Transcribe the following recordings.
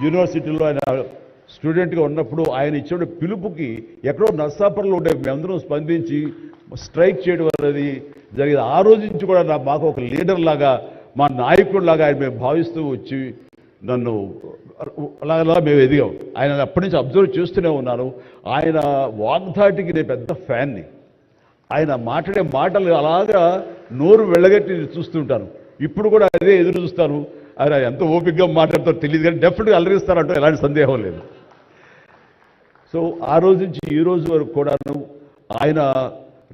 యూనివర్సిటీలో ఆయన స్టూడెంట్గా ఉన్నప్పుడు ఆయన ఇచ్చిన పిలుపుకి ఎక్కడో నర్సాపురంలో ఉండే మేమందరం స్పందించి స్ట్రైక్ చేయడం అనేది జరిగింది. ఆ రోజు నుంచి కూడా మాకు ఒక లీడర్ లాగా, మా నాయకుడిలాగా ఆయన మేము భావిస్తూ వచ్చి నన్ను అలా మేము ఎదిగాం. ఆయన అప్పటి నుంచి అబ్జర్వ్ చేస్తూనే ఉన్నాను. ఆయన వాగ్ధాటికి నేను పెద్ద ఫ్యాన్ని. ఆయన మాట్లాడే మాటలు అలాగా నోరు వెళ్ళగట్టి చూస్తుంటాను. ఇప్పుడు కూడా అదే ఎదురు చూస్తాను. ఆయన ఎంత ఓపికగా మాట్లాడతారో తెలియదు, కానీ డెఫినెట్గా అలరిస్తారంటే ఎలాంటి సందేహం లేదు. సో ఆ రోజు నుంచి ఈ రోజు వరకు కూడాను ఆయన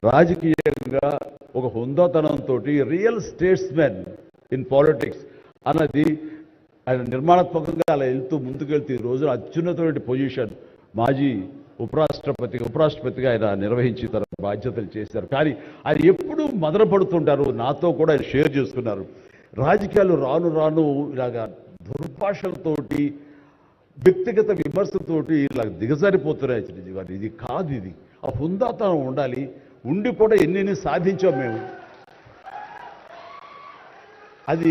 రాజకీయంగా ఒక హుందాతనంతో రియల్ స్టేట్స్మెన్ ఇన్ పాలిటిక్స్ అన్నది ఆయన నిర్మాణాత్మకంగా అలా ముందుకెళ్తూ ఈ రోజున అత్యున్నతమైన పొజిషన్ మాజీ ఉపరాష్ట్రపతిగా ఆయన నిర్వహించి తన బాధ్యతలు చేశారు. కానీ ఆయన ఎప్పుడూ మదనపడుతుంటారు. నాతో కూడా ఆయన షేర్ చేసుకున్నారు. రాజకీయాలు రాను రాను ఇలాగా దుర్భాషలతోటి, వ్యక్తిగత విమర్శతోటి ఇలా దిగజారిపోతున్నాయి చిరంజీవి గారు. ఇది కాదు, ఇది ఆ హుందాతనం ఉండాలి. ఉండి కూడా ఎన్ని సాధించాం మేము. అది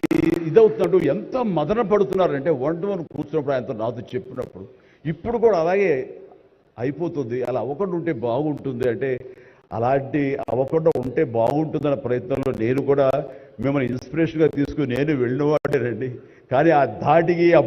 ఇదవుతున్నట్టు ఎంత మదన పడుతున్నారంటే వన్ టు వన్ కూర్చున్నప్పుడు ఆయనతో నాతో చెప్పినప్పుడు ఇప్పుడు కూడా అలాగే అయిపోతుంది. అలా అవ్వకుండా ఉంటే బాగుంటుంది అంటే, అలాంటి అవ్వకుండా ఉంటే బాగుంటుందన్న ప్రయత్నంలో నేను కూడా మిమ్మల్ని ఇన్స్పిరేషన్గా తీసుకుని నేను వెళ్ళినవాడే రండి. కానీ ఆ ధాటికి ఆ